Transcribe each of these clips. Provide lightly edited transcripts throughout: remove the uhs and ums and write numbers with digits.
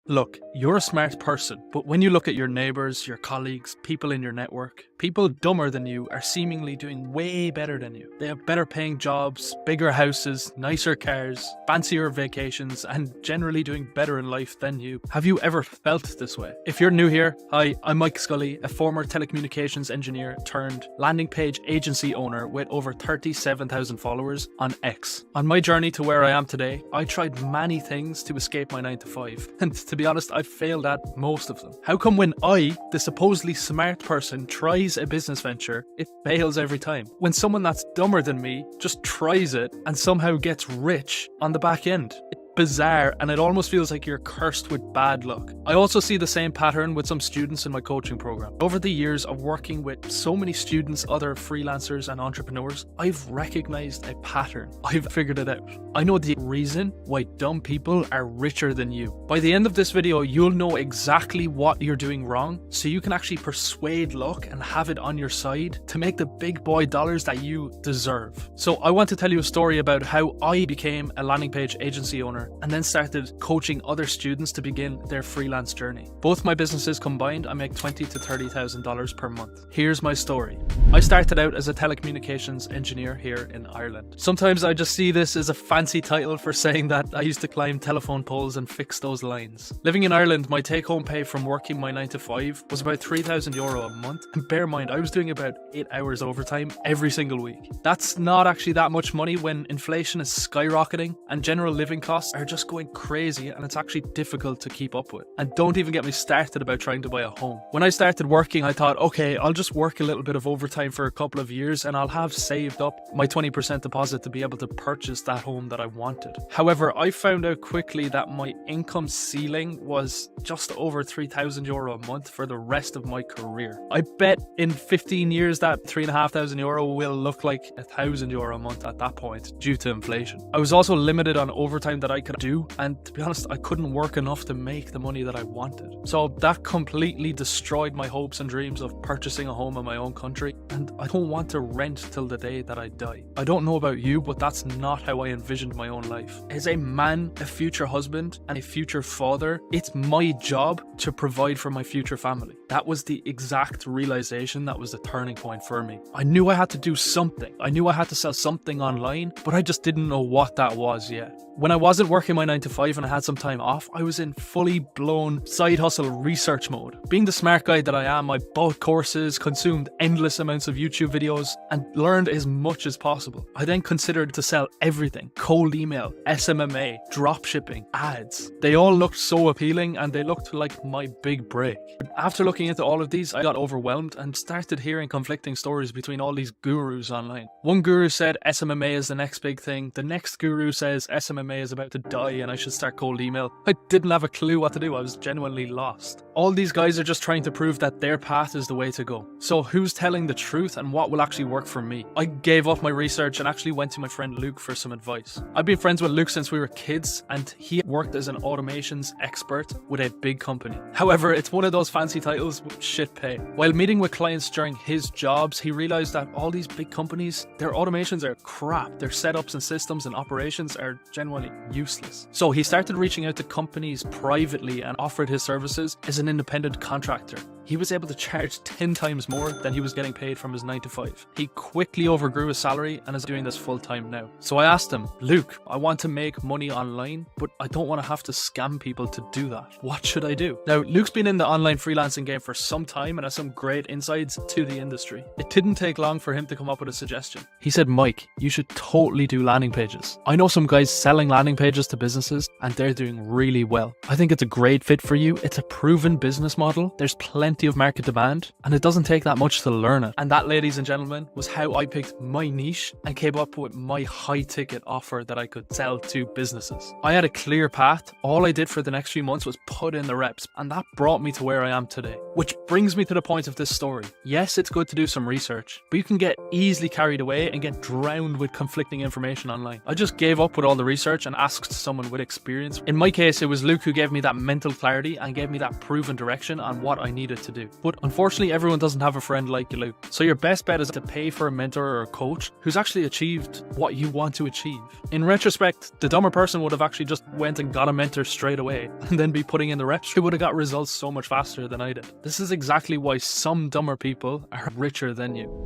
Look, you're a smart person, but when you look at your neighbours, your colleagues, people in your network, people dumber than you are seemingly doing way better than you. They have better paying jobs, bigger houses, nicer cars, fancier vacations, and generally doing better in life than you. Have you ever felt this way? If you're new here, hi, I'm Mike Scully, a former telecommunications engineer turned landing page agency owner with over 37,000 followers on X. On my journey to where I am today, I tried many things to escape my 9 to 5, and to be honest, I failed at most of them. How come when I, the supposedly smart person, tries a business venture, it fails every time? When someone that's dumber than me just tries it and somehow gets rich on the back end? It's bizarre, and it almost feels like you're cursed with bad luck. I also see the same pattern with some students in my coaching program. Over the years of working with so many students, other freelancers and entrepreneurs, I've recognized a pattern. I've figured it out. I know the reason why dumb people are richer than you. By the end of this video, you'll know exactly what you're doing wrong, so you can actually persuade luck and have it on your side to make the big boy dollars that you deserve. So I want to tell you a story about how I became a landing page agency owner and then started coaching other students to begin their freelance journey. Both my businesses combined, I make $20,000 to $30,000 per month. Here's my story. I started out as a telecommunications engineer here in Ireland. Sometimes I just see this as a fancy title for saying that I used to climb telephone poles and fix those lines. Living in Ireland, my take-home pay from working my 9 to 5 was about €3,000 a month, and bear in mind, I was doing about 8 hours overtime every single week. That's not actually that much money when inflation is skyrocketing and general living costs are just going crazy, and it's actually difficult to keep up with. And don't even get me started about trying to buy a home. When I started working, I thought, okay, I'll just work a little bit of overtime for a couple of years and I'll have saved up my 20% deposit to be able to purchase that home that I wanted. However, I found out quickly that my income ceiling was just over €3,000 a month for the rest of my career. I bet in 15 years that €3,500 will look like €1,000 a month at that point due to inflation. I was also limited on overtime that I could do, and to be honest, I couldn't work enough to make the money that I wanted. So that completely destroyed my hopes and dreams of purchasing a home in my own country, and I don't want to rent till the day that I die. I don't know about you, but that's not how I envisioned my own life. As a man, a future husband, and a future father, it's my job to provide for my future family. That was the exact realization that was the turning point for me. I knew I had to do something. I knew I had to sell something online, but I just didn't know what that was yet. When I wasn't working my 9 to 5 and I had some time off, I was in fully blown side hustle research mode. Being the smart guy that I am, I bought courses, consumed endless amounts of YouTube videos, and learned as much as possible. I then considered to sell everything: cold email, SMMA, dropshipping, ads. They all looked so appealing and they looked like my big break. But after looking into all of these, I got overwhelmed and started hearing conflicting stories between all these gurus online. One guru said SMMA is the next big thing. The next guru says SMMA is about to die and I should start cold email. I didn't have a clue what to do. I was genuinely lost. All these guys are just trying to prove that their path is the way to go. So who's telling the truth and what will actually work for me? I gave up my research and actually went to my friend Luke for some advice. I've been friends with Luke since we were kids, and he worked as an automations expert with a big company. However, it's one of those fancy titles with shit pay. While meeting with clients during his jobs, he realized that all these big companies, their automations are crap. Their setups and systems and operations are genuinely useless. So he started reaching out to companies privately and offered his services as an independent contractor. He was able to charge 10 times more than he was getting paid from his 9 to 5. He quickly overgrew his salary and is doing this full time now. So I asked him, Luke, I want to make money online, but I don't want to have to scam people to do that. What should I do? Now, Luke's been in the online freelancing game for some time and has some great insights to the industry. It didn't take long for him to come up with a suggestion. He said, Mike, you should totally do landing pages. I know some guys selling landing pages to businesses and they're doing really well. I think it's a great fit for you. It's a proven business model. There's plenty of market demand and it doesn't take that much to learn it. And that, ladies and gentlemen, was how I picked my niche and came up with my high ticket offer that I could sell to businesses. I had a clear path. All I did for the next few months was put in the reps, and that brought me to where I am today. Which brings me to the point of this story. Yes, it's good to do some research, but you can get easily carried away and get drowned with conflicting information online. I just gave up with all the research and asked someone with experience. In my case, it was Luke who gave me that mental clarity and gave me that proven direction on what I needed hard to do. But unfortunately, everyone doesn't have a friend like you, Luke. So your best bet is to pay for a mentor or a coach who's actually achieved what you want to achieve. In retrospect, the dumber person would have actually just went and got a mentor straight away and then be putting in the reps. They would have got results so much faster than I did. This is exactly why some dumber people are richer than you.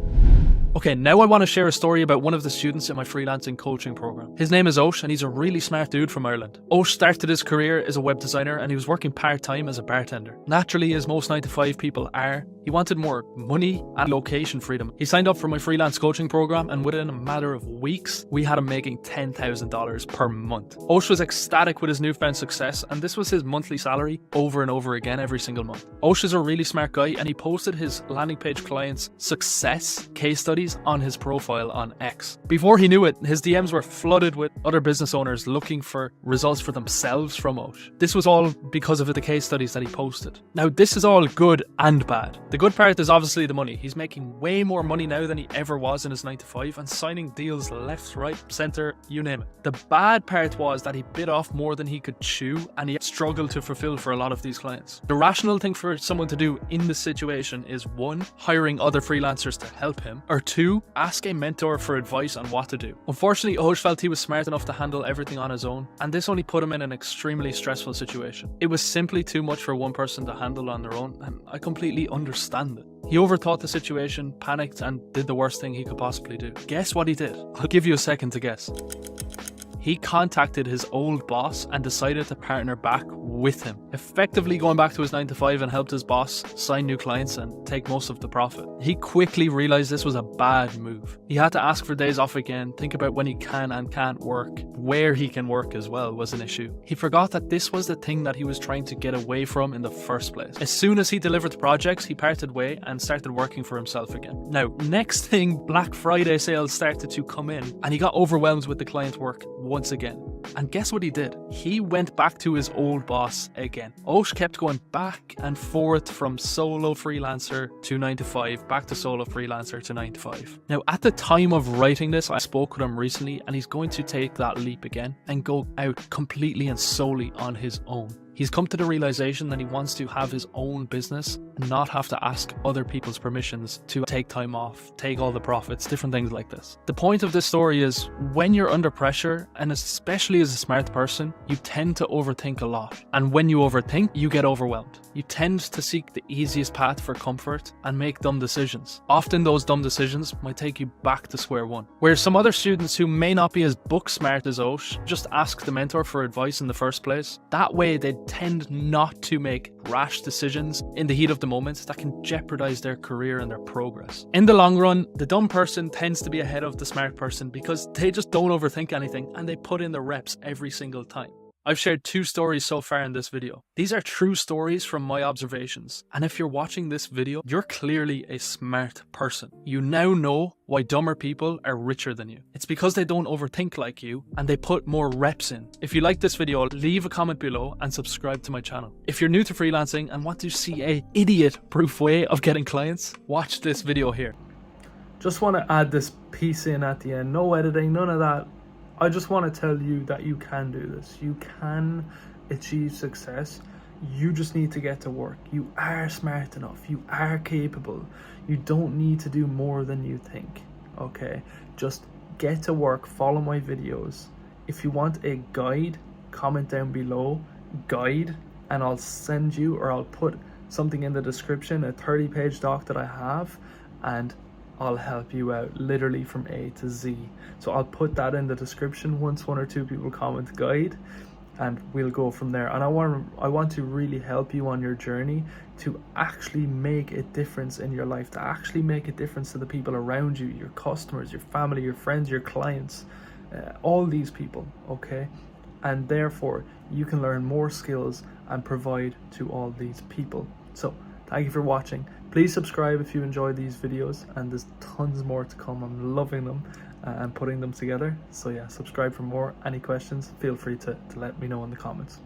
Okay, now I want to share a story about one of the students in my freelancing coaching program. His name is Osh, and he's a really smart dude from Ireland. Osh started his career as a web designer, and he was working part-time as a bartender. Naturally, as most 9-to-5 people are, he wanted more money and location freedom. He signed up for my freelance coaching program, and within a matter of weeks, we had him making $10,000 per month. Osh was ecstatic with his newfound success, and this was his monthly salary over and over again every single month. Osh is a really smart guy, and he posted his landing page clients' success case studies on his profile on X. Before he knew it, his DMs were flooded with other business owners looking for results for themselves from Osh. This was all because of the case studies that he posted. Now, this is all good and bad. The good part is obviously the money. He's making way more money now than he ever was in his 9-to-5 and signing deals left, right, center, you name it. The bad part was that he bit off more than he could chew, and he struggled to fulfill for a lot of these clients. The rational thing for someone to do in this situation is 1, hiring other freelancers to help him, or 2, ask a mentor for advice on what to do. Unfortunately, Osh felt he was smart enough to handle everything on his own, and this only put him in an extremely stressful situation. It was simply too much for one person to handle on their own, and I completely understand it. He overthought the situation, panicked, and did the worst thing he could possibly do. Guess what he did? I'll give you a second to guess. He contacted his old boss and decided to partner back with him, effectively going back to his 9-to-5 and helped his boss sign new clients and take most of the profit. He quickly realized this was a bad move. He had to ask for days off again, think about when he can and can't work, where he can work as well was an issue. He forgot that this was the thing that he was trying to get away from in the first place. As soon as he delivered the projects, he parted way and started working for himself again. Now, next thing, Black Friday sales started to come in, and he got overwhelmed with the client work once again. And guess what he did? He went back to his old boss again. Osh kept going back and forth from solo freelancer to 9-to-5, back to solo freelancer to 9-to-5. Now, at the time of writing this, I spoke with him recently, and he's going to take that leap again and go out completely and solely on his own. He's come to the realization that he wants to have his own business and not have to ask other people's permissions to take time off, take all the profits, different things like this. The point of this story is when you're under pressure, and especially as a smart person, you tend to overthink a lot. And when you overthink, you get overwhelmed. You tend to seek the easiest path for comfort and make dumb decisions. Often those dumb decisions might take you back to square one. Whereas some other students who may not be as book smart as Osh just ask the mentor for advice in the first place. That way they tend not to make rash decisions in the heat of the moment that can jeopardize their career and their progress. In the long run, the dumb person tends to be ahead of the smart person because they just don't overthink anything and they put in the reps every single time. I've shared 2 stories so far in this video. These are true stories from my observations. And if you're watching this video, you're clearly a smart person. You now know why dumber people are richer than you. It's because they don't overthink like you and they put more reps in. If you like this video, leave a comment below and subscribe to my channel. If you're new to freelancing and want to see a idiot-proof way of getting clients, watch this video here. Just want to add this piece in at the end. No editing, none of that. I just want to tell you that you can do this. You can achieve success. You just need to get to work. You are smart enough. You are capable. You don't need to do more than you think. Okay? Just get to work. Follow my videos. If you want a guide, comment down below, guide, and I'll send you, or I'll put something in the description, a 30-page doc that I have, and I'll help you out literally from A to Z. So I'll put that in the description once 1 or 2 people comment guide, and we'll go from there. And I want to really help you on your journey to actually make a difference in your life, to actually make a difference to the people around you, your customers, your family, your friends, your clients, all these people, okay? And therefore you can learn more skills and provide to all these people. So thank you for watching. Please subscribe if you enjoy these videos, and there's tons more to come. I'm loving them and putting them together. So yeah, subscribe for more. Any questions, feel free to let me know in the comments.